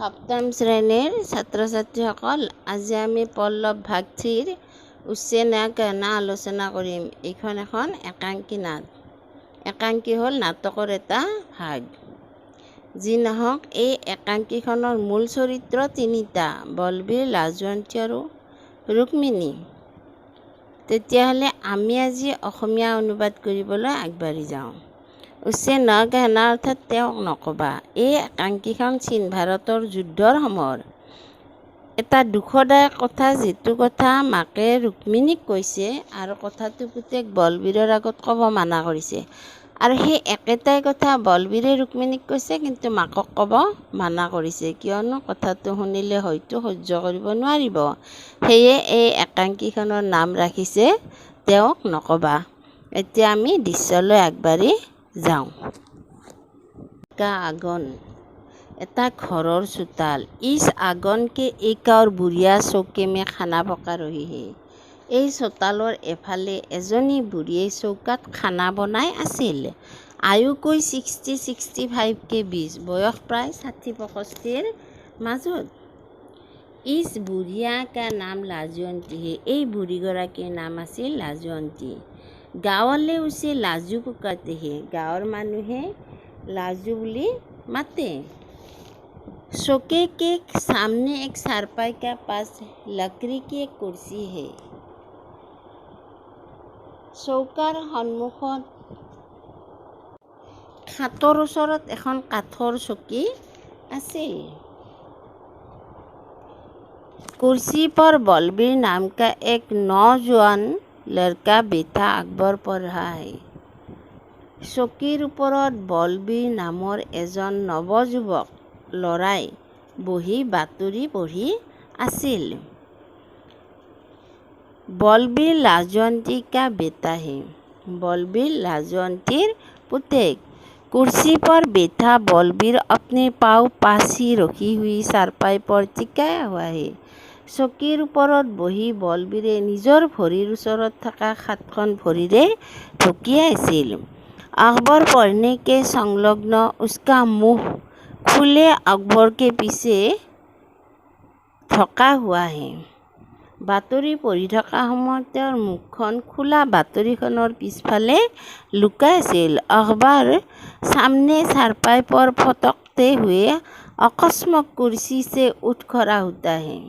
সপ্তম শ্ৰেণীৰ ছাত্ৰ ছাত্ৰীসকল, আজি আমি পল্লৱ ভাগ 3ৰ উচ্চে না কেনা আলোচনা কৰিম। এইখন এখন একাংকী নাট। একাংকী হ'ল নাটকৰ এটা ভাগ। যি নহওক, এই একাংকীখনৰ মূল চৰিত্ৰ তিনিটা: বলবীৰ, লাজৱন্তী আৰু ৰুক্মিণী। তেতিয়াহ'লে আমি আজি অসমীয়া অনুবাদ কৰিবলৈ আগবাঢ়ি যাওঁ। উচ্চে ন কেনা অৰ্থাৎ তেওঁক নকবা। এই একাংকীখন চীন ভাৰতৰ যুদ্ধৰ সময়ৰ এটা দুখদায়ক কথা, যিটো কথা মাকে ৰুক্মিণীক কৈছে আৰু কথাটো পুতেক বলবীৰৰ আগত ক'ব মানা কৰিছে। আৰু সেই একেটাই কথা বলবীৰে ৰুক্মিণীক কৈছে, কিন্তু মাকক ক'ব মানা কৰিছে, কিয়নো কথাটো শুনিলে হয়তো সহ্য কৰিব নোৱাৰিব। সেয়ে এই একাংকীখনৰ নাম ৰাখিছে তেওঁক নকবা। এতিয়া আমি দৃশ্যলৈ আগবাঢ়ি যাওঁ। আগন এটা ঘৰৰ চোতাল। ইছ আগন কে এক और বুঢ়িয়া চৌকে মে খানা পকা ৰহি হে। এই চোতালৰ এফালে এজনী বুঢ়ীয়ে চৌকাত খানা বনাই আছিল। আয়ু কৈ 60-65 के बीच, বয়স প্ৰায় 60-65ৰ মাজত। ইছ বুঢ়িয়া কা নাম লাজৱন্তী হে। এই বুঢ়ীগৰাকীৰ নাম আছিল লাজৱন্তী। গাঁৱলে উচে লাজু পুকাৰতে হে। গাঁৱৰ মানুহে লাজু বুলি মাতে। शोके के सामने एक चारपाई के पास लकड़ी की एक कुर्सी है। চৌকাৰ সন্মুখত খাটৰ ওচৰত এখন কাঠৰ চকী আছিল। कुर्सी पर बलबीर नाम का एक नौजवान लड़का बैठा अकबर पढ़ रहा है। চকীৰ ওপৰত বলবীৰ নামৰ এজন নৱযুৱক ল'ৰাই বহি বাতৰি পঢ়ি আছিল। বলবীৰ लाजवंती का बेटा है। बलबीर लाजवंतीर पुतेक। कुर्सी पर बैठा बलबीर अपने पाँव पास ही रखी हुई चारपाई पर टिकाया हुआ है। চকীৰ ওপৰত বহি বলবীৰে নিজৰ ভৰিৰ ওচৰত থকা খাটখন ভৰিৰে ঢকিয়াই আছিল। अकबर पढ़ने के संलग्न उसका मुँह खुले अकबर के पीछे ढका हुआ है। বাতৰি পঢ়ি থকা সময়ত তেওঁৰ মুখখন খোলা বাতৰিখনৰ পিছফালে লুকাই আছিল। अकबर सामने चारपाई पर फटकते हुए अकस्मात कुर्सी से उठ खड़ा होता है।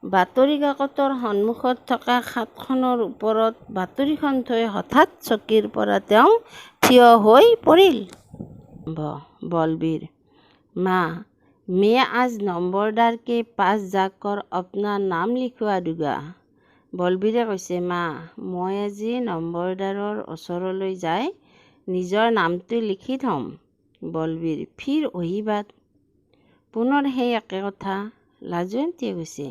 বাতৰি কাকতৰ সন্মুখত থকা খাটখনৰ ওপৰত বাতৰিখন থৈ হঠাৎ চকীৰ পৰা তেওঁ থিয় হৈ পৰিল। বলবীৰ माँ, मैं आज नंबरदार के पास जाकर अपना नाम लिखवा दूंगा। বলবীৰে কৈছে, মা, মই আজি নম্বৰদাৰৰ ওচৰলৈ যাই নিজৰ নামটো লিখি থ'ম। বলবীৰ ফিৰ वही बात। পুনৰ সেই একে কথা। লাজৱন্তীয়ে কৈছে।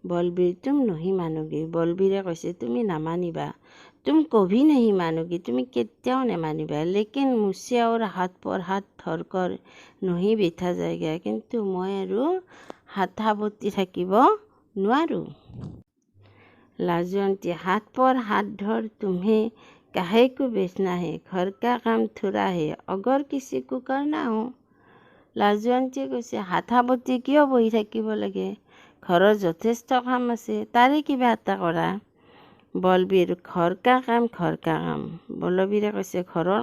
বলবীৰ তুম নহি মানোগে। বলবীৰে কৈছে, তুমি নামানিবা। तुम कभी नहीं मानोगी, তুমি কেতিয়াও নেমানিবা। लेकिन मुझसे और हाथ पर हाथ धरकर नहीं बैठा जाएगा। কিন্তু মই আৰু হাত সাৱটি থাকিব নোৱাৰোঁ। लाजवंती हाथ पर हाथ धर तुम्हें काहे को बैठना है? घर का काम थोड़ा है, अगर किसी को करना हो। লাজৱন্তীয়ে কৈছে, হাত সাৱটি কিয় বহি থাকিব লাগে? ঘৰৰ যথেষ্ট কাম আছে, তাৰে কিবা এটা কৰা। বলবীৰ ঘৰ কা কাম ঘৰ কা কাম। বলবীৰে কৈছে, ঘৰৰ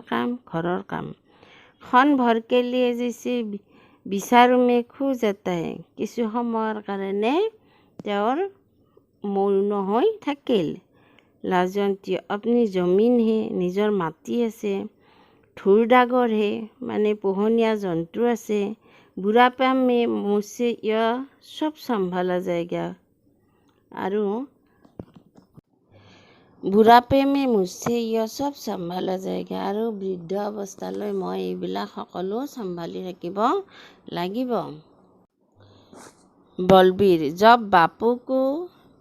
ঘৰৰ কাম। ক্ষণ ভৰ के लिए जैसे विचारों में खो जाता है। কিছু সময়ৰ কাৰণে তেওঁৰ মৌন হৈ থাকিল। লাজৱন্তী अपनी जमीन है, নিজৰ মাটি আছে। ধুৰ ডাগৰ হে, মানে পোহনীয়া জন্তু আছে। বুঢ়াপা में मुझसे यह सब संभाला जाएगा। আৰু বুঢ়াপে में मुझसे यह सब संभाला जाएगा। আৰু বৃদ্ধ অৱস্থালৈ মই এইবিলাক সকলো চম্ভালি থাকিব লাগিব। बलबीर जब बापू को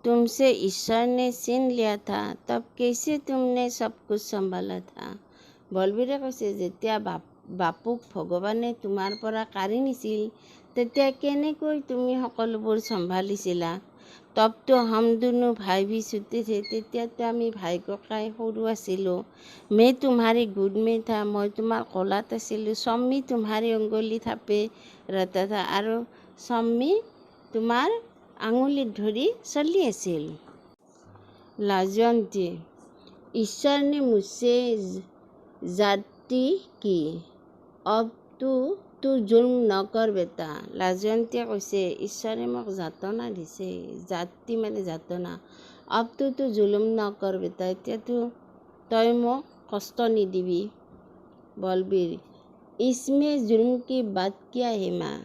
तुमसे ईश्वर ने छीन लिया था, तब कैसे तुमने सब कुछ संभाला था? বলবীৰে কৈছে, যেতিয়া বাপুক ভগৱানে তোমাৰ পৰা কাঢ়ি নিছিল, তেতিয়া কেনেকৈ তুমি সকলোবোৰ চম্ভালিছিলা? तब तो हम दोनों भाई भी छूटे थे। তেতিয়াতো আমি ভাই ককাই সৰু আছিলোঁ। मैं तुम्हारी गुद में था, মই তোমাৰ কলাত আছিলোঁ। सम्मी तुम्हारी उंगली थापे रहता था, আৰু सम्मी তোমাৰ আঙুলিত ধৰি চলি আছিল। लाजवंती, ईश्वर ने मुझसे जाती की, अब तू जुल्म नकर बेटा। लाजवন্তীয়ে কৈছে, ঈশ্বৰে মোক যাতনা দিছে, জাতি মানে যাতনা। अब तू जुलुम नकर बेटा, এতিয়াতো তই মোক কষ্ট নিদিবি। বলবীৰ, इसमें जुल्म की बात क्या है माँ?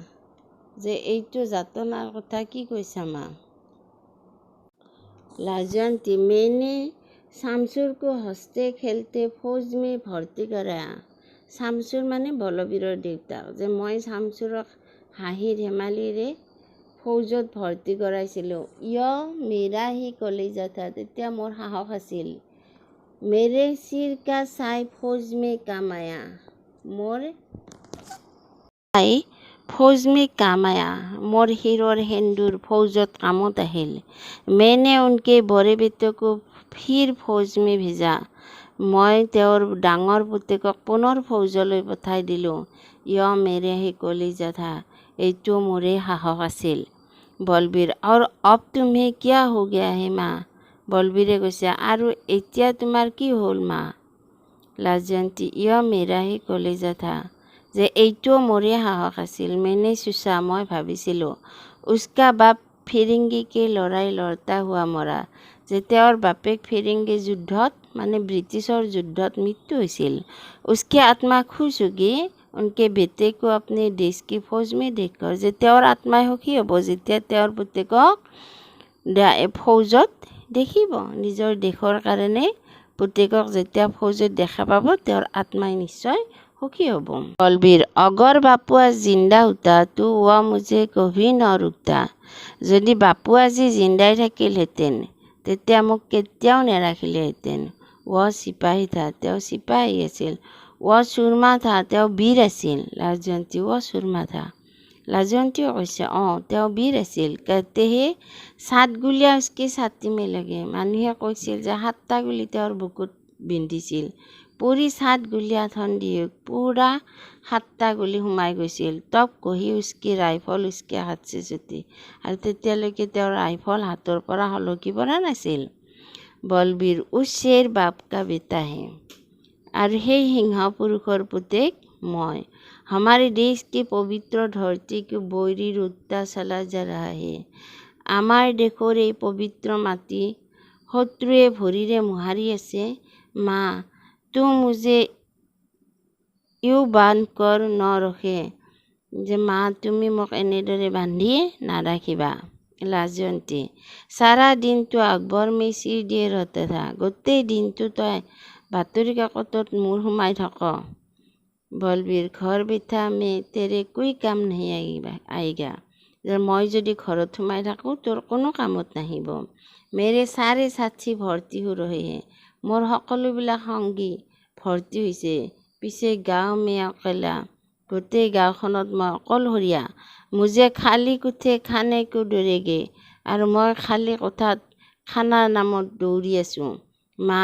যে এইটো যাতনাৰ কথা কি কৈছা মা? लाजवंती, मैंने শামছুৰ को हंसते खेलते फौज में भर्ती कराया। শামছুৰ মানে বলবীৰৰ দেউতাক। যে মই শামছুৰক হাঁহি ধেমালিৰে ফৌজত ভৰ্তি কৰাইছিলোঁ। মেৰা হি কলিজা থা, তেতিয়া মোৰ সাহস আছিল। মেৰে চিৰ কা ছাই ফৌজ মে কাম আয়া, মোৰ ছাই ফৌজ মে কাম আয়া, মোৰ শিৰৰ সেন্দুৰ ফৌজত কামত আহিল। मैंने उनके बड़े बेटे को फिर फौज में भेजा, মই তেওঁৰ ডাঙৰ পুতেকক পুনৰ ফৌজলৈ পঠাই দিলোঁ। মেৰে হি কলিজা থা, এইটো মোৰে সাহস আছিল। বলবীৰ, আৰু अब तुम्हें क्या हो गया है মা? বলবীৰে কৈছে, আৰু এতিয়া তোমাৰ কি হ'ল মা? লাজৱন্তী, মেৰা হি কলিজা থা, যে এইটো মোৰে সাহস আছিল। मैंने सोचा, মই ভাবিছিলোঁ। उसका बाप ফিৰিঙ্গিকে লৰাই লৰতা হোৱা মৰা, যে তেওঁৰ বাপেক ফিৰিঙ্গি যুদ্ধত মানে ব্ৰিটিছৰ যুদ্ধত মৃত্যু হৈছিল। उसकी आत्मा खुश होगी उनके बेटे को अपने देश की फौज में देखकर, যে তেওঁৰ আত্মাই সুখী হ'ব যেতিয়া তেওঁৰ পুতেকক ফৌজত দেখিব। নিজৰ দেশৰ কাৰণে পুতেকক যেতিয়া ফৌজত দেখা পাব, তেওঁৰ আত্মাই নিশ্চয় সুখী হ'ব। বলবীৰ, अगर बापू आज जिंदा होता तो वह मुझे कभी न रुकता। যদি বাপু আজি জিন্দাই থাকিলহেঁতেন, তেতিয়া মোক কেতিয়াও নেৰাখিলেহেঁতেন। চিপাহী থা, তেওঁ চিপাহী আছিল। চুৰমা থা, তেওঁ বীৰ আছিল। লাজৱন্তী, চুৰমা থা। লাজৱন্তীয়ে কৈছে, তেওঁ বীৰ আছিল। कहते हैं 7 गुलियाँ उसकी छाती में लगे, মানুহে কৈছিল যে 7টা গুলি তেওঁৰ বুকুত বিন্ধিছিল। पूरी 7 गुलियाँ ठंडी, पूरा 7টা গুলি সোমাই গৈছিল। তব কহি उसकी राइफल उसके हाथ से छूटी, আৰু তেতিয়ালৈকে তেওঁৰ ৰাইফল হাতৰ পৰা সলকি পৰা নাছিল। বলবীৰ, उस शेर बाप का बेटा है, আৰু সেই সিংহ পুৰুষৰ পুতেক মই। हमारे देश की पवित्र धरती को বৈৰী লুটতা চলা जा रहा है। আমাৰ দেশৰ এই পবিত্ৰ মাটি শত্ৰুৱে ভৰিৰে মোহাৰি আছে। মা, तू मुझे यूं बांध कर न रखे, যে মা তুমি মোক এনেদৰে বান্ধি নাৰাখিবা। লাজৱন্তী, सारा दिन तो अखबार में सिर दिए रहता था, গোটেই দিনটো তই বাতৰি কাকতত মূৰ সোমাই থাক। বলবীৰ, ঘৰ বেঠা মে তেৰে কোই কাম নাহি আয়েগা, যে মই যদি ঘৰত সোমাই থাকোঁ তোৰ কোনো কামত নাহিব। মেৰে সাৰে সাথী ভৰ্তি হৈ ৰহে হে, মোৰ সকলোবিলাক সংগী ভৰ্তি হৈছে। পিছে গাঁও মে অকেলা, গোটেই গাঁওখনত মই অকলশৰীয়া। মুজে খালী কোঠে খানে কো দৌৰেগে, আৰু মই খালী কোঠাত খানাৰ নামত দৌৰি আছোঁ। মা,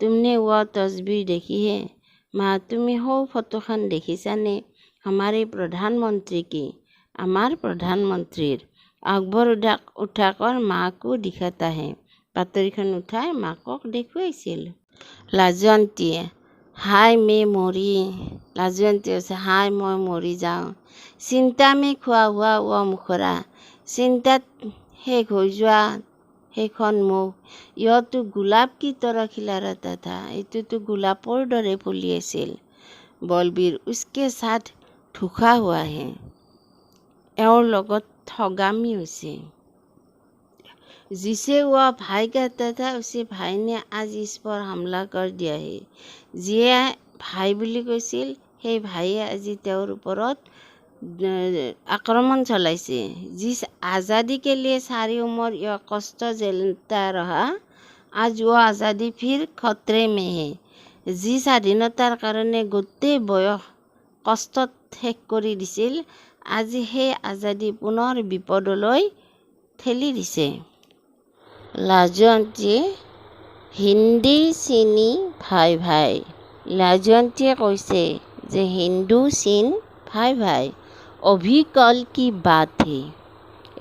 तुमने वो तस्वीर देखी है? মা, তুমি সৌ ফটোখন দেখিছানে? हमारे प्रधानमंत्री की, আমাৰ প্ৰধানমন্ত্ৰীৰ। আকবৰ উঠাকৰ মাকো দিখাতা হে, বাতৰিখন উঠাই মাকক দেখুৱাইছিল। লাজৱন্তীয়ে, হাই মে মৰি, লাজৱন্তী হৈছে হাই মই মৰি যাওঁ। চিন্তা মে খোৱা হোৱা মুখৰা, চিন্তাত শেষ হৈ যোৱা সেইখন মুখ। ইয়তো গোলাপ কি তৰা খিলা ৰহতা থা, এইটোতো গোলাপৰ দৰে ফুলি আছিল। বলবীৰ, উচকে সাথ ধোখা হোৱা হে, এওঁৰ লগত ঠগামি হৈছে। जिसे वह भाई कहता था उसे भाई ने आज इस पर हमला कर दिया है। যিয়ে ভাই বুলি কৈছিল সেই ভাইয়ে আজি তেওঁৰ ওপৰত আক্ৰমণ চলাইছে। जिस आज़ादी के लिए सारी उम्र यह कष्ट झेलता रहा, आज वो आज़ादी फिर खतरे में है। যি স্বাধীনতাৰ কাৰণে গোটেই বয়স কষ্টত শেষ কৰি দিছিল, আজি সেই আজাদী পুনৰ বিপদলৈ ঠেলি দিছে। লাজয়ন্তীয়ে হিন্দী চীনী ভাই ভাই। লাজয়ন্তীয়ে কৈছে যে হিন্দু চীন ভাই ভাই, অভি কল কি বাত হে।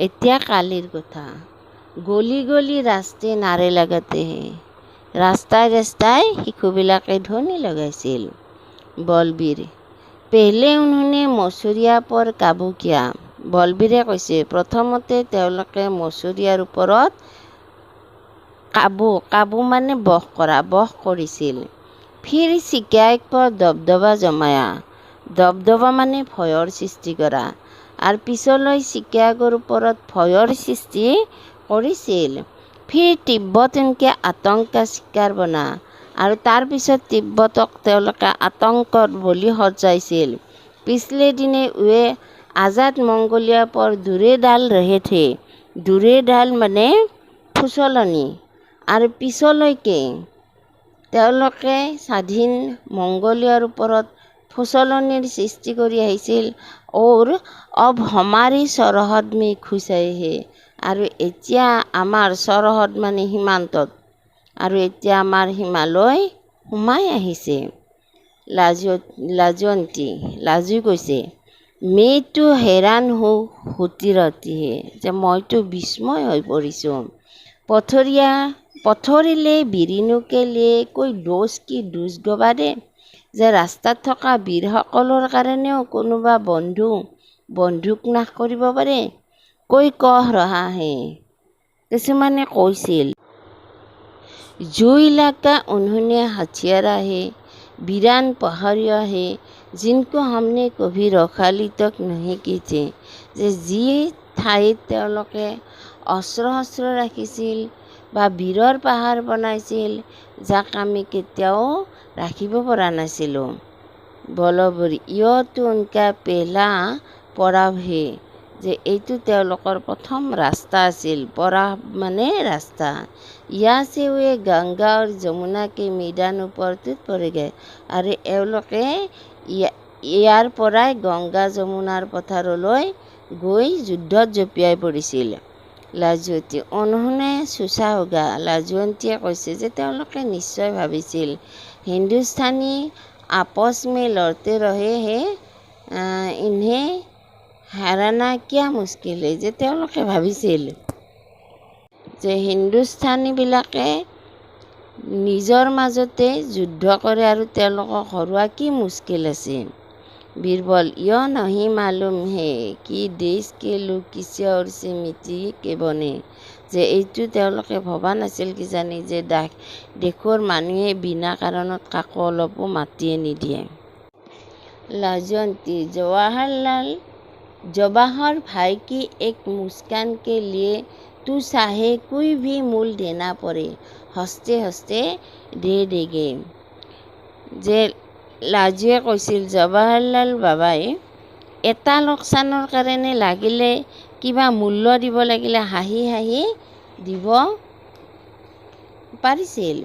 এতিয়া কালিৰ কথা। গলি গলি ৰাস্তাই নাৰে লগাতে হে। ৰাস্তাই ৰাস্তাই শিশুবিলাকে ধ্বনি লগাইছিল। বলবীৰ পেহলে উन्होंने মছুৰীয়া পৰ কাবু কিয়া। বলবীৰে কৈছে প্ৰথমতে তেওঁলোকে মছুৰীয়াৰ ওপৰত কাবু মানে বশ কৰিছিল। ফিৰ চিকায়ক পৰ দবদবা জমায়া। দবদবা মানে ভয়ৰ সৃষ্টি কৰা। আৰু পিছলৈ চিকায়কৰ ওপৰত ভয়ৰ সৃষ্টি কৰিছিল। ফিৰ তিব্বত উনকে আতংক কা চিকাৰ বনা। আৰু তাৰপিছত তিব্বতক তেওঁলোকে আতংকৰ বলি সজাইছিল। পিছলে দিনে ৱে আজাদ মংগোলিয়া পৰ দূৰে ডাল ৰহে থে। দূৰে ডাল মানে ফুচলনি। আৰু পিছলৈকে তেওঁলোকে স্বাধীন মংগোলিয়াৰ ওপৰত ফুচলনিৰ সৃষ্টি কৰি আহিছিল। और अब हमारी सरहद में घुस आए हैं। আৰু এতিয়া আমাৰ চৰহদ মানে সীমান্তত, আৰু এতিয়া আমাৰ সীমালৈ সোমাই আহিছে। লাজুৱে কৈছে মেইতো হেৰান হোতি ৰহতি হে, যে মইতো বিস্ময় হৈ পৰিছোঁ। পথৰিলে বীৰিনুকে লিয়ে কৈ দোষ কি দোষ গবাৰে, যে ৰাস্তাত থকা বীৰসকলৰ কাৰণেও কোনোবা বন্দুক নাশ কৰিব পাৰে। কৈ কহ ৰহা হে, কিছুমানে কৈছিল जो इलाका उन्होंने हथियारा है, वीरान पहाड़िया है, जिनको हमने कभी रखाली तक नहीं की थी। যে যি ঠাইত তেওঁলোকে অস্ত্ৰ ৰাখিছিল বা বীৰৰ পাহাৰ বনাইছিল, যাক আমি কেতিয়াও ৰাখিব পৰা নাছিলোঁ। বলবৰী ইয়তো উনকা পেহলা পৰাভ হে, যে এইটো তেওঁলোকৰ প্ৰথম ৰাস্তা আছিল। পৰাভ মানে ৰাস্তা। ইয়াৰ से वे गंगा और যমুনা के मैदान উপস্থিত পৰেগৈ। আৰু এওঁলোকে ইয়াৰ পৰাই গংগা যমুনাৰ পথাৰলৈ গৈ যুদ্ধত জঁপিয়াই পৰিছিল। লাজয়ন্তী উन्होंने सोचा होगा। লাজয়ন্তীয়ে কৈছে যে তেওঁলোকে নিশ্চয় ভাবিছিল হিন্দুস্তানী आपस में लड़ते रहे हैं, इन्हें हराना क्या मुश्किल है। যে তেওঁলোকে ভাবিছিল যে হিন্দুস্তানীবিলাকে নিজৰ মাজতে যুদ্ধ কৰে আৰু তেওঁলোকক হৰোৱা কি মুস্কিল আছে। বীৰবল ইয় নহি মালুম হে কি দেশ কে লোক কিছে और से मिट्टी के बने, যে এইটো তেওঁলোকে ভবা নাছিল কিজানি যে দেশৰ মানুহে বিনা কাৰণত কাকো অলপো মাতিয়ে নিদিয়ে। লাজয়ন্তী जवाहर भाई की एक मुस्कान के लिए तू चाहे कोई भी मूल देना पड़े, हंसते हंसते दे देगे। যে লাজুৱে কৈছিল জৱাহৰলাল বাবাই এটা লোকচানৰ কাৰণে লাগিলে কিবা মূল্য দিব লাগিলে হাঁহি হাঁহি দিব পাৰিছিল।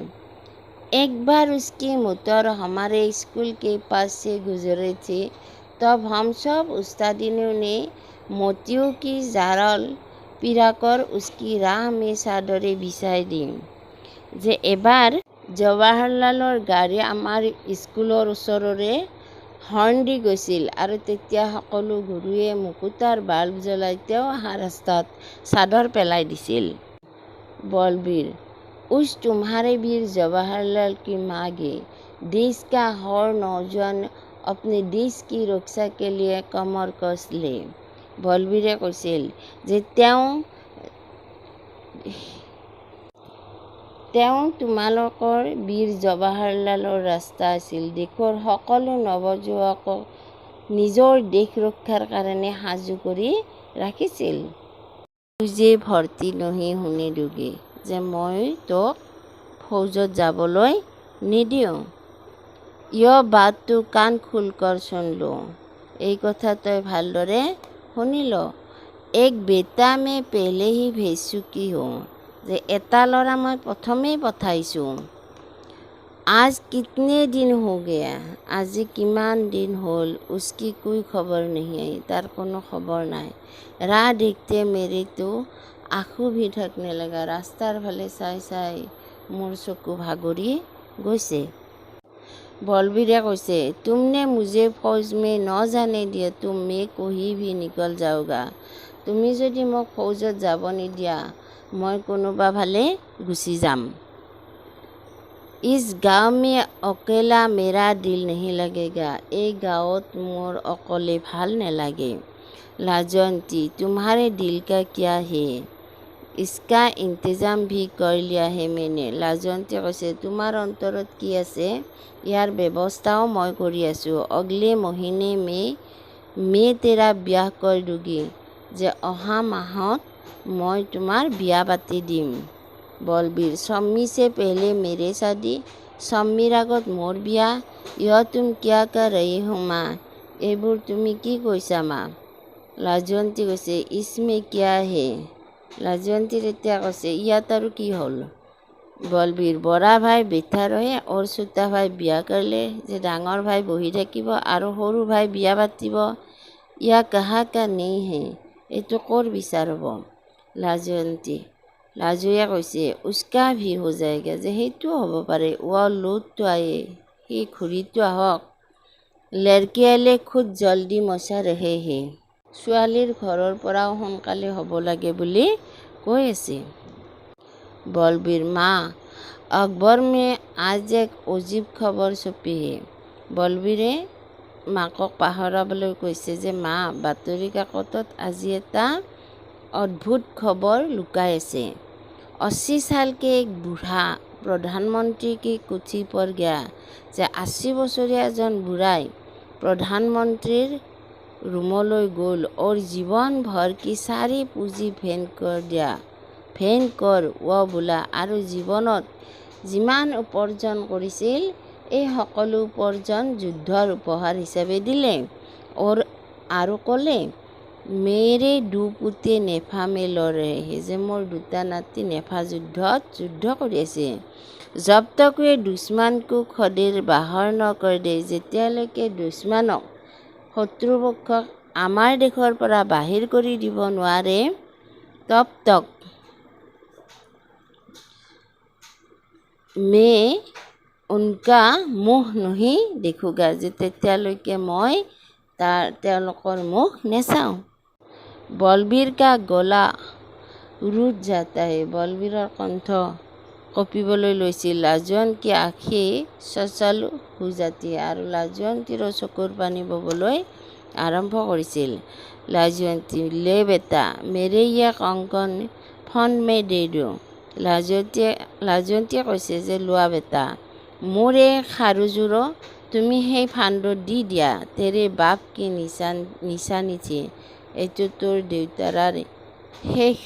एक बार उसकी मोटर हमारे स्कूल के पास से गुजरे थे, तब हम सब उस्तादियों ने मोतियों की जारल पिराकर उसकी राह में चादरें बिछाई दी। যে এবাৰ জৱাহৰলালৰ গাড়ী আমাৰ স্কুলৰ ওচৰৰে হৰ্ণ দি গৈছিল, আৰু তেতিয়া সকলো গুৰুৱে মুকুতাৰ বাল্ব জ্বলাই তেওঁ অহা ৰাস্তাত চাদৰ পেলাই দিছিল। বলবীৰ उस तुम्हारे वीर जवाहरलाल की मांगे, देश का हर नौजवान अपने देश की रक्षा के लिए कमर कस ले। বলবীৰে কৈছিল যে তেওঁ তোমালোকৰ বীৰ জৱাহৰলালৰ ৰাস্তা আছিল। দেশৰ সকলো নৱযুৱকক নিজৰ দেশ ৰক্ষাৰ কাৰণে সাজু কৰি ৰাখিছিল। তুজে ভৰ্তি নহি হোনে দোগে, যে মই তোক ফৌজত যাবলৈ নিদিওঁ। ইয় বাতটো কাণ খুলকৰ শুন লো, এই কথা তই ভালদৰে শুনি ল। এক বেটা মে পেহলে হি ভেজ চুকি হওঁ, যে এটা ল'ৰা মই প্ৰথমেই পঠাইছোঁ। আজ কিতনে দিন हो गया, আজি কিমান দিন হ'ল। উচকি কোই খবৰ नहीं आई, তাৰ কোনো খবৰ নাই। ৰাহ দেখতে মেৰে তো आँखों भी ढकने लगा। रास्तार फाले চাই চাই মোৰ চকু ভাগৰি গৈছে। बलबीरे কৈছে, तुमने मुझे फौज में न जाने दिया तो मैं कहीं भी निकल जाऊँगा। তুমি যদি মোক ফৌজত যাব নিদিয়া মই কোনোবা ফালে গুচি যাম। इस गाँव में अकेला मेरा दिल नहीं लगेगा। এই গাঁৱত মোৰ অকলে ভাল নালাগে। लाजवंती, तुम्हारे दिल का क्या है? इसका इंतजाम भी कर लिया है मैंने। लाजवंती কৈছে, তোমাৰ অন্তৰত কি আছে ইয়াৰ ব্যৱস্থাও মই কৰি আছোঁ। अगले महीने में मैं तेरा ब्याह कर दूंगी। যে অহা মাহত মই তোমাৰ বিয়া পাতি দিম। बलबीर, सम्मी से पहले मेरे शादी? सम्मीर আগত মোৰ বিয়া? यह तुम क्या कर रही हो माँ? এইবোৰ তুমি কি কৈছা মা? लाजवंती কৈছে, इसमें क्या है? लाजवंतीर এতিয়া কৈছে, ইয়াত আৰু কি হ'ল? बलबीर, बड़ा भाई बैठा रहे और छोटा भाई বিয়া কৰিলে যে ডাঙৰ ভাই বহি থাকিব আৰু সৰু ভাই বিয়া পাতিব। या कहा का नहीं है? এইটো ক'ৰ বিচাৰ হ'ব? लाजवंती, लाजुৱে কৈছে, उसका भी हो जाएगा। যে সেইটোও হ'ব পাৰে। वो लौट तो आए, সি ঘূৰিতো আহক। लड़की वाले खुद जल्दी मचा रहे हैं। ছোৱালীৰ ঘৰৰ পৰাও সোনকালে হ'ব লাগে বুলি কৈ আছে। बलबीर, माँ, अखबार में आज एक अजीब खबर छपी है। बलबीरे মাকক পাহৰাবলৈ কৈছে যে মা, বাতৰি কাকতত আজি এটা অদ্ভুত খবৰ লুকাই আছে। 80 साल के एक बूढ़ा प्रधानमंत्री की कुर्सी पर गया। যে 80 বছৰীয়া এজন বুঢ়াই प्रधानमंत्रीर रूमলৈ ग'ल और जीवन भर की सारी पूंजी भेंट कर दिया। भेंट कर वो बोला আৰু জীৱনত যিমান উপাৰ্জন কৰিছিল এই সকলো উপাৰ্জন যুদ্ধৰ উপহাৰ হিচাপে দিলে। আৰু ক'লে, मेरे दो पुते नेफा में लड़ रहे हैं। যে মোৰ দুটা নাতি নেফা যুদ্ধত যুদ্ধ কৰি আছে। जब तक वे दुश्मन को खदेड़ बाहर न कर दे, যেতিয়ালৈকে দুশ্মনক শত্ৰুপক্ষক আমাৰ দেশৰ পৰা বাহিৰ কৰি দিব নোৱাৰে, तब तक मैं उनका मुख नहीं देखूंगा। যে তেতিয়ালৈকে মই তেওঁলোকৰ মুখ নেচাওঁ। बलबीर का गला रुत जाता है। बलबीৰৰ কণ্ঠ কঁপিবলৈ লৈছিল। লাজৱন্তী আঁখি সচল হৈ যাতি আৰু লাজৱন্তীৰ চকুৰ পানী ববলৈ আৰম্ভ কৰিছিল। लाजवंती, ले बेटा, मेरे ये कंगन फंड में दे दो। लाजवন্তীয়ে কৈছে যে লোৱা বেটা, মোৰ এই খাৰুযোৰ তুমি সেই ফাণ্ডত দি দিয়া। तेरे बाप की निशानी थी। এইটো তোৰ দেউতাৰ শেষ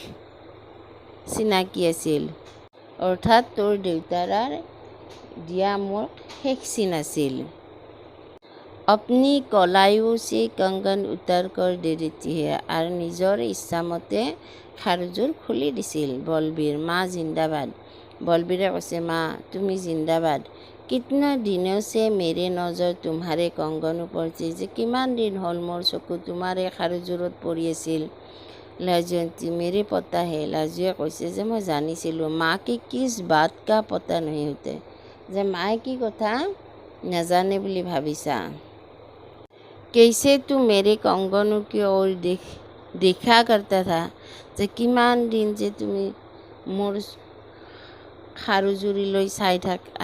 চিনাকি আছিল। অৰ্থাৎ তোৰ দেউতাৰ দিয়া মোৰ শেষ চিন আছিল। अपनी कलाइयों से कंगन उतार कर दे देती है। আৰু নিজৰ ইচ্ছামতে খাৰুযোৰ খুলি দিছিল। बलबीर, माँ जिंदाबाद। बलबीरे কৈছে, মা তুমি জিন্দাবাদ। कितने दिनों से मेरे नजर तुम्हारे कंगन ऊपर थी। যে কিমান দিন হ'ল মোৰ চকু তোমাৰ এই খাৰুযোৰত পৰি আছিল। लाजवंती, मेरे पता है। लाজুৱে কৈছে যে মই জানিছিলোঁ। माँ की किस बात का पता नहीं होता? যে মায়ে কি কথা নাজানে বুলি ভাবিছা? कैसे तू मेरे कंगनों की ओर देखा करता था? যে কিমান দিন যে তুমি মোৰ খাৰুজুৰিলৈ চাই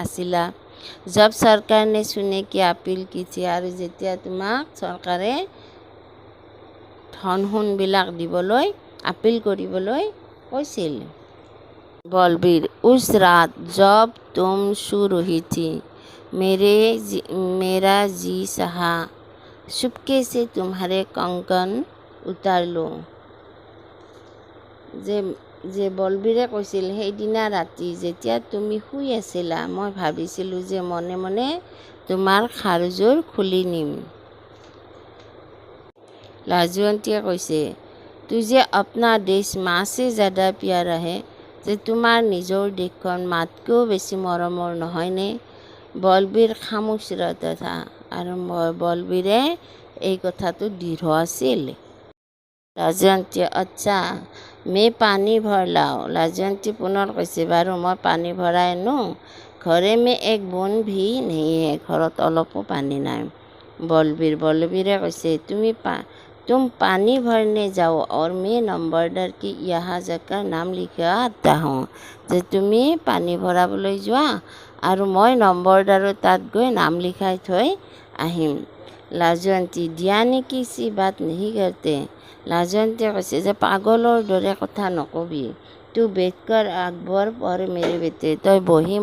আছিলা। जब सरकार ने सुने की अपील की थी। আৰু যেতিয়া তোমাক চৰকাৰে ধন সোণবিলাক দিবলৈ আপীল কৰিবলৈ কৈছিল। बलबीर, उस रात जब तुम सो रही थी मेरा जी चाहा चुपके से तुम्हारे कंगन उतार लो। যে বলবীৰে কৈছিল, সেইদিনা ৰাতি যেতিয়া তুমি শুই আছিলা মই ভাবিছিলোঁ যে মনে মনে তোমাৰ খাৰুযোৰ খুলি নিম। লাজৱন্তীয়ে কৈছে, तुझे अपना देश माँ से ज़्यादा प्यारा है। যে তোমাৰ নিজৰ দেশখন মাতকৈও বেছি মৰমৰ নহয়নে? বলবীৰ খামোশ रहता था। আৰু বলবীৰে এই কথাটো দৃঢ় আছিল। লাজয়ন্তী আচ্ছা मैं पानी भर लाओ। लाजयंती पुনৰ কৈছে বাৰু মই পানী ভৰাই আনো। ঘৰে में एक बूंद भी नहीं है। ঘৰত অলপো পানী নাই। बलबीरे কৈছে तुम पानी भरने जाओ और मैं नम्बरदार की यहाँ जाकर नाम लिखा आता हूँ। যে তুমি পানী ভৰাবলৈ যোৱা আৰু মই নম্বৰদাৰৰ তাত গৈ নাম লিখাই থৈ আহিম। লাজয়ন্তী দিয়া নেকি সি বাত नहीं करते। লাজয়ন্তীয়ে কৈছে যে পাগলৰ দৰে কথা নকবি। তই বেট কৰ আকবৰ পঢ় মেৰে বেটে। তই বহি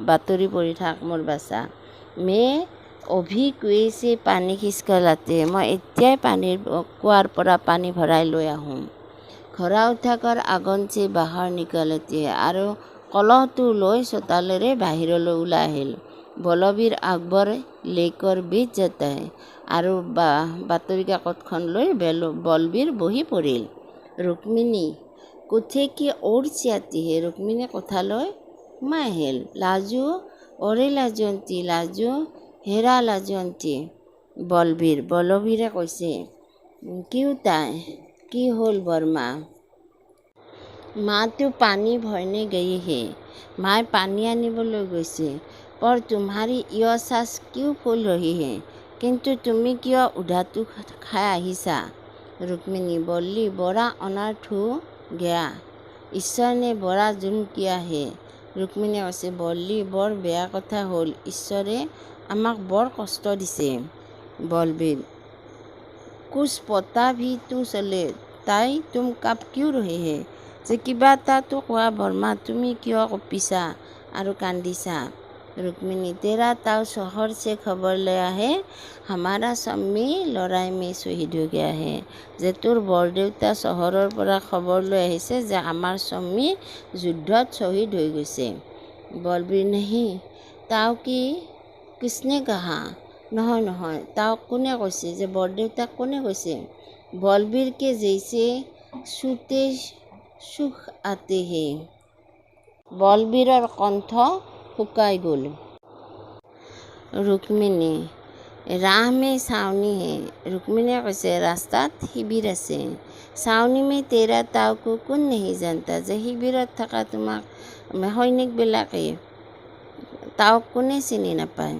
বাতৰি পঢ়ি থাক মোৰ বাচ্চা। मैं অভি কুঁৱে से পানী খিচকা লাতে। মই এতিয়াই পানীৰ কুঁৱাৰ পৰা পানী ভৰাই লৈ আহোঁ। ঘৰা উঠাকৰ আগন से বাহাৰ নিকালতে আৰু কলহটো লৈ চোতালেৰে বাহিৰলৈ ওলাই আহিল। বলবীৰ আকবৰ লেকৰ বিচ যাতা হে আৰু বাতৰি কাকতখন লৈ বলবীৰ বহি পৰিল। ৰুক্মিণী কোঠে কি ওৰ চিয়াতি হে। ৰুক্মিণী কোঠালৈ সোমাই আহিল। লাজু অৰে লাজয়ন্তী লাজু হেৰা লাজয়ন্তী। বলবীৰে কৈছে কিয় তাই কি হ'ল বৰমা। माँ तो पानी भरने गई है। माँ पानी आनिবলৈ গৈছে। पर तुम्हारी यह सास क्यों फूल रही है। কিন্তু তুমি কিয় উধাটো খাই আহিছা। रुक्मिणी बोली बड़ा अनर्थ हो गया। ईश्वर ने बड़ा जुल्म किया है। रुक्मिणी কৈছে বল্লী বৰ বেয়া কথা হ'ল। ঈশ্বৰে আমাক বৰ কষ্ট দিছে। বলবীৰ कुछ पता भी तो चले ताई तुम कब क्यों रहे है। যে কিবা এটাতো কোৱা বৰমা তুমি কিয় কঁপিছা আৰু কান্দিছা। रुक्मिणी तेरा ताऊ शहर से खबर लाया है हमारा स्वामी लड़ाई में शहीद हो गया है। যে তোৰ বৰদেউতা চহৰৰ পৰা খবৰ লৈ আহিছে যে আমাৰ স্বামী যুদ্ধত শ্বহীদ হৈ গৈছে। বলবীৰ नहीं তাও কি কিসনে কহা। নহয় তাওক কোনে কৈছে যে বৰদেউতাক কোনে কৈছে। বলবীৰ কে জৈছে সুতে সুখ আতে হে। বলবীৰৰ কণ্ঠ শুকাই গ'ল। रुक्मिणी राह में छावनी है। रुक्मिণীয়ে কৈছে ৰাস্তাত শিবিৰ আছে। छावनी में तेरा ताऊ को কোন नहीं जानता। যে শিবিৰত থকা তোমাক সৈনিকবিলাকে তাওক কোনে চিনি নাপায়।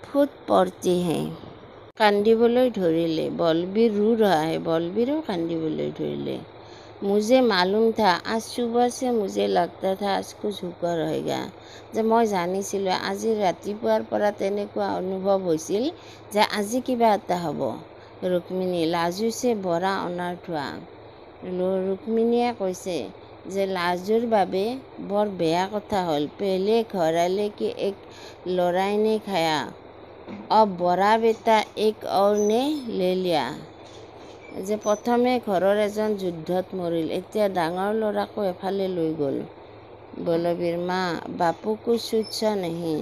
ফুট পৰতি হে কান্দিবলৈ ধৰিলে। বলবীৰ ৰু ৰহা হে। বলবীৰো কান্দিবলৈ ধৰিলে। मुझे मालूम था आज सुबह से मुझे लगता था आज कुछ होकर रहेगा। যে মই জানিছিলোঁ আজি ৰাতিপুৱাৰ পৰা তেনেকুৱা অনুভৱ হৈছিল যে আজি কিবা এটা হ'ব। रुक्मिणी लाजू से बड़ा अनर्थ हुआ। रुक्मिণীয়ে কৈছে যে লাজুৰ বাবে বৰ বেয়া কথা হ'ল। पहले घराले की एक लड़ाई ने खाया अब बड़ा बेटा एक और ने ले लिया। যে প্ৰথমে ঘৰৰ এজন যুদ্ধত মৰিল এতিয়া ডাঙৰ ল'ৰাকো এফালে লৈ গ'ল। বলবীৰ মা বাপুকো চুচ্ছ নেহি।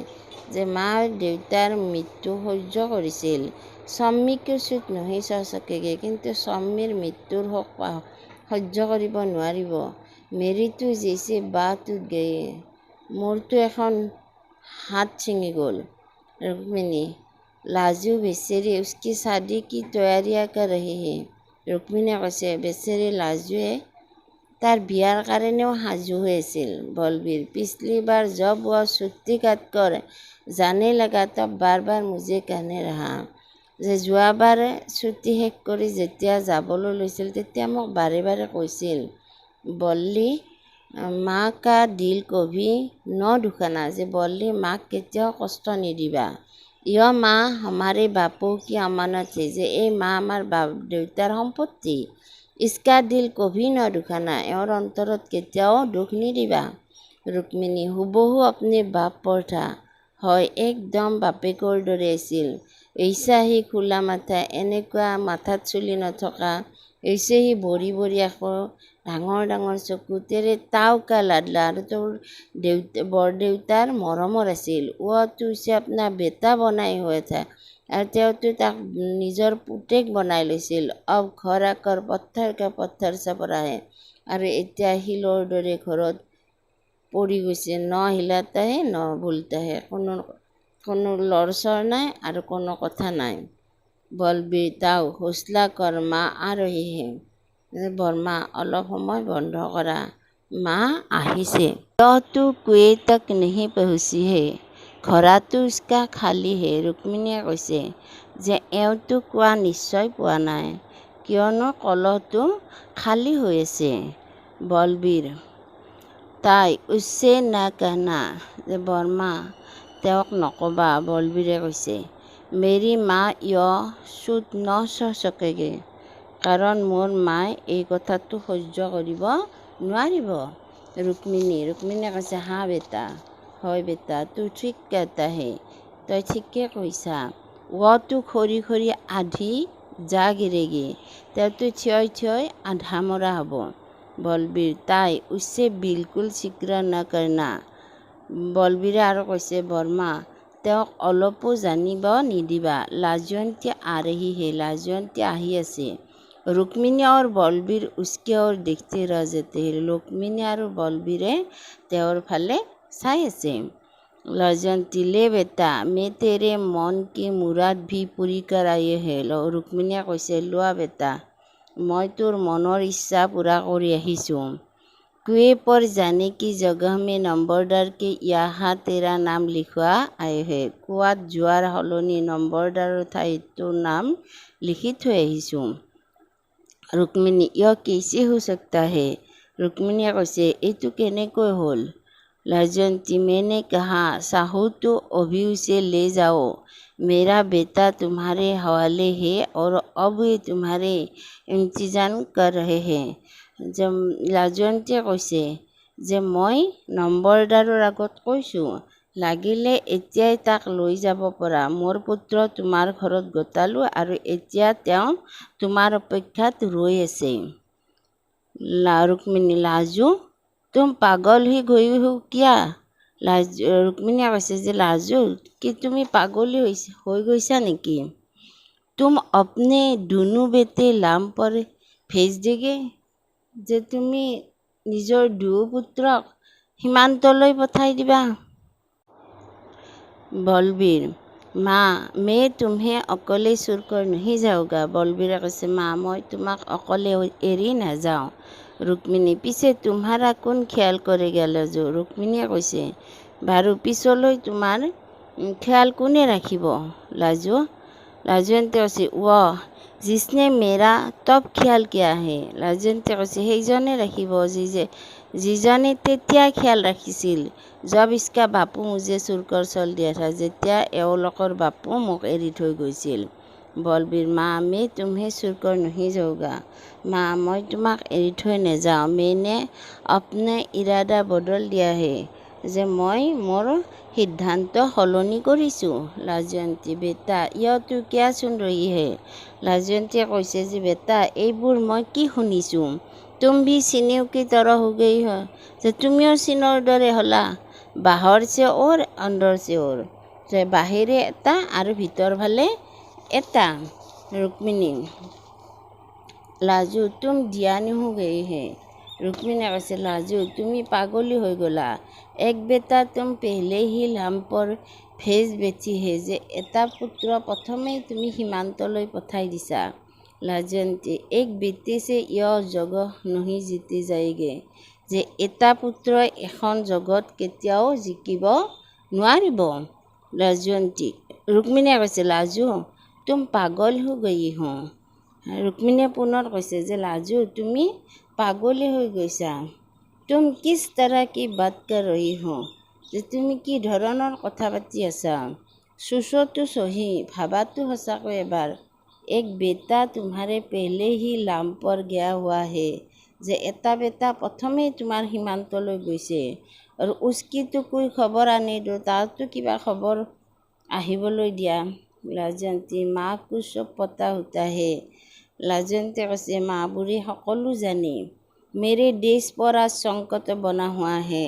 যে মা দেউতাৰ মৃত্যু সহ্য কৰিছিল। স্বামীকো চুত নহি সকেগে কিন্তু স্বামীৰ মৃত্যুৰ শোক সহ্য কৰিব নোৱাৰিব। মেৰিতো জেইছে বাহ টুট গয়ে। মোৰতো এখন হাত ছিঙি গ'ল। रुक्मिणी लाजू बेचारी उसकी शादी की तैयारियां कर रही है। रुक्मिণীয়ে কৈছে বেচাৰী লাজুৱে তাৰ বিয়াৰ কাৰণেও সাজু হৈ আছিল। বলবীৰ पिछली बार जब वह छुट्टी काट कर जाने लगा तब बार बार मुझे कहने रहा। যে যোৱাবাৰ ছুটি শেষ কৰি যেতিয়া যাবলৈ লৈছিল তেতিয়া মোক বাৰে বাৰে কৈছিল বল্লী माँ का दिल कभी न दुखाना। যে বল্লী মাক কেতিয়াও কষ্ট নিদিবা। यह माँ हमारे बापू की अमानत है। যে এই মা আমাৰ দেউতাৰ সম্পত্তি। इसका दिल कभी न दुखाना। এওঁৰ অন্তৰত কেতিয়াও দুখ নিদিবা। रुक्मिणी হুবহু अपने बाप पर था। হয় একদম বাপেকৰ দৰে আছিল। ऐसा ही খোলা মাথা এনেকুৱা মাথাত চুলি নথকা। ऐसे ही বৰি বৰি আকৌ ডাঙৰ ডাঙৰ চকু। তেৰে তাও কা লাডলা আৰু তোৰ বৰদেউতাৰ মৰমৰ আছিল। वह तो उसे अपना बेटा बनाई हुआ था আৰু তেওঁতো তাক নিজৰ পুতেক বনাই লৈছিল। अब घर आकर पत्थर का पत्थर सब रहा है আৰু এতিয়া শিলৰ দৰে ঘৰত পৰি গৈছে। ন হিলাতা হে ন ভুলতা হে। কোনো লৰচৰ নাই আৰু কোনো কথা নাই। বলবীৰ তাও হৌচলা কৰ মা আ ৰহি হে। বৰ্মা অলপ সময় বন্ধ কৰা, মা আহিছে। তো কুৱে তক নেহি পহুচি হে, ঘোঁৰাটো উস্কা খালী হে। ৰুক্মিণীয়ে কৈছে যে এওঁতো কোৱা নিশ্চয় পোৱা নাই, কিয়নো কলহটো খালী হৈ আছে। বলবীৰ তাই উচছে না कहना, যে বৰ্মা তেওঁক নকবা। বলবীৰে কৈছে মেৰী মা য় চুত ন সহ সকেগে, কাৰণ মোৰ মায়ে এই কথাটো সহ্য কৰিব নোৱাৰিব। ৰুক্মিণীয়ে কৈছে হা বেটা, হয় বেটা, তু ঠিক कहता है, তই ঠিকে কৈছা। ৱটো খৰি খৰি আধি যা গিৰেগি, তেওঁতো থিয় থিয় আধা মৰা হ'ব। বলবীৰ তাই উচছে বিলকুল চিক্ৰ ন কৰনা। বলবীৰে আৰু কৈছে বৰ্মা তেওঁক অলপো জানিব নিদিবা। লাজৱন্তী আ ৰহি হে, লাজৱন্তী আহি আছে। ৰুক্মিণী আৰু বলবীৰ উচকে আৰু দেখতে ৰহ যেতে হে। ৰুক্মিণী আৰু বলবীৰে তেওঁৰ ফালে চাই আছে। লাজৱন্তী লে বেটা মে তেৰে মন কি মুৰাদ ভি পুৰি কৰ আয়ে হে। ৰুক্মিণীয়ে কৈছে লোৱা বেটা, মই তোৰ মনৰ ইচ্ছা পূৰা কৰি আহিছোঁ। কুৱে পৰ জানে কি জগহ মে নম্বৰদাৰ কে ইয়াহা তেৰা নাম লিখোৱা আয়ে হে। কুৱাত যোৱাৰ সলনি নম্বৰদাৰৰ ঠাইত তোৰ নাম লিখি থৈ আহিছোঁ। ৰুক্মিণী য় কেইছে হৈ সকতা হে। ৰুক্মিণীয়ে কৈছে এইটো কেনেকৈ হ'ল। লাজৱন্তী मैंने कहा साहू तो अभी उसे ले जाओ, मेरा बेटा तुम्हारे हवाले है और अब ये तुम्हारे इंतजार कर रहे हैं। লাজৱন্তীয়ে কৈছে যে মই নম্বৰদাৰৰ আগত কৈছোঁ, লাগিলে এতিয়াই তাক লৈ যাব পৰা। মোৰ পুত্ৰ তোমাৰ ঘৰত গোটালোঁ আৰু এতিয়া তেওঁ তোমাৰ অপেক্ষাত ৰৈ আছে। ৰুক্মিণী লাজু তুম পাগল হৈ গৈ হো কিয়া। ৰুক্মিণীয়ে কৈছে যে লাজু কি তুমি পাগলী হৈ গৈছা নেকি। তুম अपने दोनों बेटे लाम पर भेज देगे, যে তুমি নিজৰ দুয়ো পুত্ৰক সীমান্তলৈ পঠাই দিবা। বলবীৰ মা मैं तुम्हें अकेले छोड़कर नहीं जाऊँगा। বলবীৰে কৈছে মা মই তোমাক অকলে এৰি নাযাওঁ। ৰুক্মিণী পিছে তোমাৰা কোন খিয়াল কৰেগা লাজু। ৰুক্মিণীয়ে কৈছে বাৰু পিছলৈ তোমাৰ খিয়াল কোনে ৰাখিব লাজু। লাজৱন্তীয়ে কৈছে जिसने मेरा तब ख्याल किया है। লাজৱন্তীয়ে কৈছে সেইজনে ৰাখিব যিজনে তেতিয়া খিয়াল ৰাখিছিল। জব ইচকা বাপু মুজে চুৰকৰ চল দিয়া থা, যেতিয়া এওঁলোকৰ বাপু মোক এৰি থৈ গৈছিল। বলবীৰ মা মে তুমহে চুৰকৰ নহি যাওঁগা। মা মই তোমাক এৰি থৈ নাযাওঁ। মেনে अपने ইৰাদা বদল দিয়া হে, যে মই মোৰ সিদ্ধান্ত সলনি কৰিছোঁ। লাজৱন্তী বেটা য় তো কিয়া চুন ৰহি হে। লাজৱন্তীয়ে কৈছে যে বেটা এইবোৰ মই কি শুনিছোঁ। তুম ভি চিনিও কি তৰহ হৈ গই হ, যে তুমিও চিনৰ দৰে হ'লা। বাহৰ চে অৰ অন্দৰ চে অৰ, যে বাহিৰে এটা আৰু ভিতৰ ফালে এটা। ৰুক্মিণী লাজু তুম দিয়ানী হৈ গই হে। ৰুক্মিণীয়ে কৈছে লাজু তুমি পাগলী হৈ গ'লা। এক বেটা তুম পেহলে হি লাম পৰ ভেজ বেঠি হে, যে এটা পুত্ৰ প্ৰথমেই তুমি সীমান্তলৈ পঠাই দিছা। লাজৱন্তী এক বেটে চে য় জগহ নহি জিতি যায়গে, যে এটা পুত্ৰই এখন জগত কেতিয়াও জিকিব নোৱাৰিব। ৰুক্মিণীয়ে কৈছে লাজু তুম পাগল হৈ গই হো। ৰুক্মিণীয়ে পুনৰ কৈছে যে লাজু তুমি পাগলী হৈ গৈছা। তুম কিছ তৰহ কি বাত কৰ ৰহি হো, যে তুমি কি ধৰণৰ কথা পাতি আছা। সোচোতো সহি, ভাবাতো সঁচাকৈ এবাৰ। এক বেটা তোমাৰে পেহলে হি লাম পৰ গয়া হুৱা হে, যে এটা বেটা প্ৰথমেই তোমাৰ সীমান্তলৈ গৈছে। আৰু উচকি তো কোই খবৰ আনি দো, তাৰতো কিবা খবৰ আহিবলৈ দিয়া। লাজৱন্তী মা কো চব পতা হোতা হে। লাজৱন্তীয়ে কৈছে মা বুঢ়ী সকলো জানে। মেৰে দেশ পৰ আজ সংকট বনা হোৱা হে,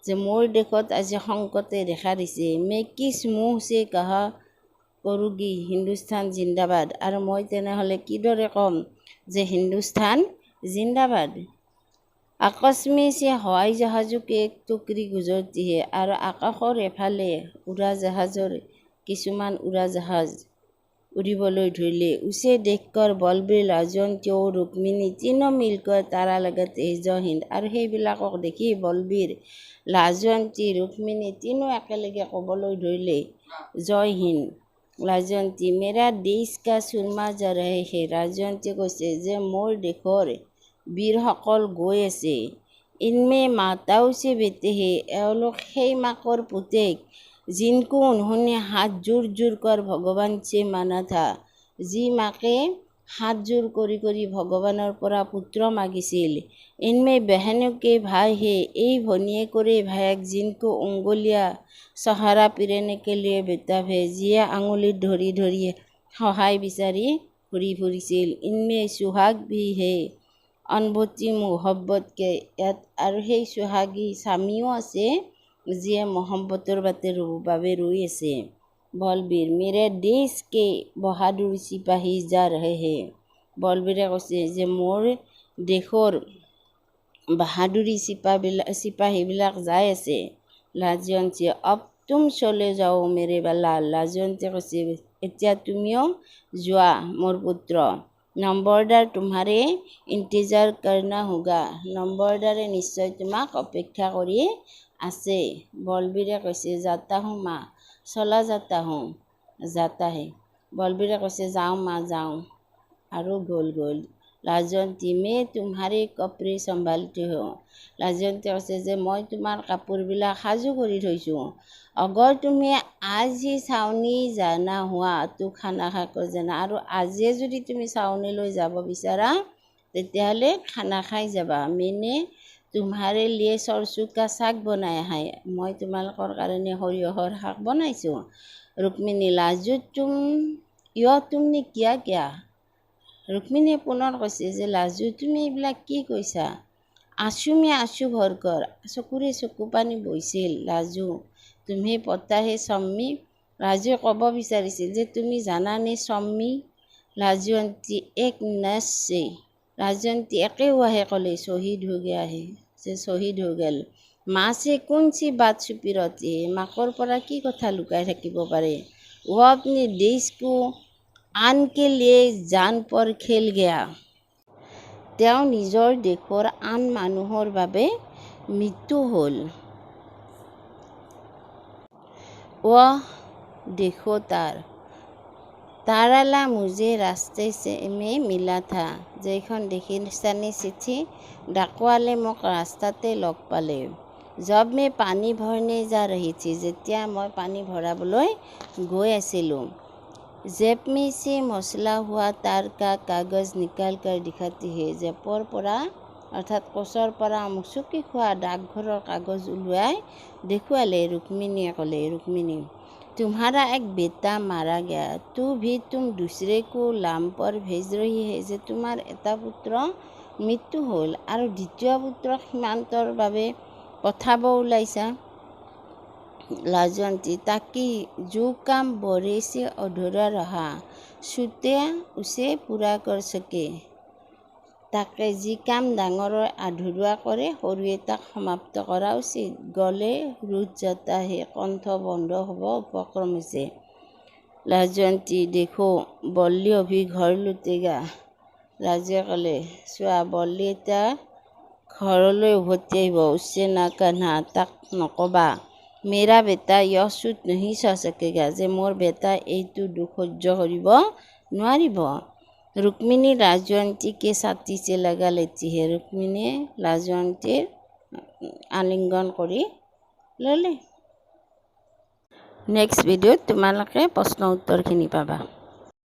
যে মোৰ দেশত আজি সংকটে দেখা দিছে। মে কিছ মুহ চে কহা কৰোগী হিন্দুস্তান জিন্দাবাদ, আৰু মই তেনেহ'লে কিদৰে ক'ম যে হিন্দুস্তান জিন্দাবাদ। আকাশ মে চে হাৱাই জাহাজো কে এক টুকৰি গুজৰতি হে, আৰু আকাশৰ এফালে উৰাজাহাজৰ কিছুমান উৰাজাহাজ उड़िবলৈ धरिले। उसे देखकर बलबীৰ লাজৱন্তী ও ৰুক্মিণী तीनों मिलकर तारा लगाते जय हिंद। আৰু সেইবিলাকক দেখি বলবীৰ লাজৱন্তী ৰুক্মিণী तीनों একেলগে ক'বলৈ ধৰিলে জয় হিন্দ। লাজৱন্তী মেৰা দেশ কা সুৰমা যা ৰহে হে। লাজৱন্তীয়ে কৈছে যে মোৰ দেশৰ বীৰসকল গৈ আছে। ইনমে মাতাও সে বেটে হে। এওঁলোক সেই মাকৰ পুতেক जिनको उन्होंने हाथ जोड़ जोड़ कर भगवान से माना था। जी माके हाथ जोड़ करी भगवाনৰ পৰা পুত্ৰ মাগিছিল। इनमें बहनों के भाई है। এই ভনীয়েকৰে ভায়েক जिनको उंगलियां सहारा पीरने के लिए बेताब है। যিয়ে আঙুলিত ধৰি ধৰি সহায় বিচাৰি ঘূৰি ফুৰিছিল। इनमें सुहाग भी है अनबोती मोहब्बत के। ইয়াত আৰু সেই সুহাগী স্বামীও আছে যিয়ে মহব্বতৰ বাবে ৰৈ আছে। বলবীৰ মেৰে দেশ কে বাহাদুৰ চিপাহী যা ৰহে হে। বলবীৰে কৈছে যে মোৰ দেশৰ বাহাদুৰী চিপাহীবিলাক যাই আছে। লাজৱন্তীয়ে অব তুম চলে যাও মেৰে লাল। লাজৱন্তীয়ে কৈছে এতিয়া তুমিও যোৱা মোৰ পুত্ৰ। নম্বৰদাৰ তোমাৰে ইন্তজাৰ কৰনা হোগা। নম্বৰদাৰে নিশ্চয় তোমাক অপেক্ষা কৰি আছে। বলবীৰে কৈছে যাতা হো মা। চলা যাতা হো যাতা হে। বলবীৰে কৈছে যাওঁ মা যাওঁ। আৰু গ'ল। লাজৱন্তী মে তোমাৰে কপৰে চম্ভালতে হো। লাজৱন্তীয়ে কৈছে যে মই তোমাৰ কাপোৰবিলাক সাজু কৰি থৈছোঁ। অগৰ তুমি আজ হি ছাউনি জানা হোৱা তো খানা খাকৰ জানা। আৰু আজিয়ে যদি তুমি ছাউনিলৈ যাব বিচাৰা তেতিয়াহ'লে খানা খাই যাবা। মেনে तुम्हारे लिए सरसों का साग बनाया है। मैं तुम्हारे कारण सरियहर शाक बनाइছোঁ। रुक्मिणी लाजू तुमने किया क्या। रुक्मिণীয়ে পুনৰ কৈছে যে লাজু তুমি এইবিলাক কি কৈছা। আঁচুমে আঁচু ভৰকৰ। চকুৰে চকু পানী বৈছিল। লাজু তুমি পতা হে স্বামী। লাজুৱে ক'ব বিচাৰিছিল যে তুমি জানানে স্বামী। লাজৱন্তী এক নচ से। লাজৱন্তী একে হোৱাহে ক'লে শ্বহীদ হৈ গয়া হে যে শ্বহীদ হৈ গ'ল। মা से कौन सी बात छुपी रहती है। মাকৰ পৰা কি কথা লুকাই থাকিব পাৰে। वो अपने देश को आन के लिए जान पर खेल गया। তেওঁ নিজৰ দেশৰ আন মানুহৰ বাবে মৃত্যু হ'ল। वह देखो ताराला मुझे रास्ते से में मिला था। যেইখন দেখিছানে চিঠি ডাকৱালে মোক ৰাস্তাতে লগ পালে। जब मैं पानी भरने जा रही थी। যেতিয়া মই পানী ভৰাবলৈ গৈ আছিলোঁ। जेब में से मसला हुआ तार का कागज निकाल कर दिखाती है। জেপৰ পৰা অৰ্থাৎ কোচৰ পৰা মুচুকি খোৱা ডাকঘৰৰ কাগজ উলিয়াই দেখুৱালে। रुक्मिणीয়ে ক'লে रुक्मिणी तुम्हारा एक बेटा मारा गया तो भी तुम दूसरे को लाम पर भेज रही है। যে তোমাৰ এটা পুত্ৰ মৃত্যু হ'ল আৰু দ্বিতীয় পুত্ৰক সীমান্তৰ বাবে পঠাব ওলাইছা। लाजवंती ताकि जो काम बड़े से अधूरा रहा छोटे उसे पूरा कर सके। তাকে যি কাম ডাঙৰৰ আধৰুৱা কৰে সৰুৱে তাক সমাপ্ত কৰা উচিত। গলে ৰুজ যাতা হে কণ্ঠ বন্ধ হ'ব উপক্ৰম হৈছে। লাজৱন্তী দেখো বল্লী অভি ঘৰ লুটেগা। লাজুৱে ক'লে চোৱা বল্লী এতিয়া ঘৰলৈ উভতি আহিব। উচে না কাহ্না তাক নক'বা। মেৰা বেটা यह सूत नहीं सह सकेगा যে মোৰ বেটা এইটো দুখ সহ্য কৰিব নোৱাৰিব। रुक्मिणी लाजवंती के छाती से लगा लेती है। रुक्मिणीয়ে লাজৱন্তীৰ আলিংগন কৰি ল'লে। নেক্সট ভিডিঅ'ত তোমালোকে প্ৰশ্ন উত্তৰখিনি পাবা।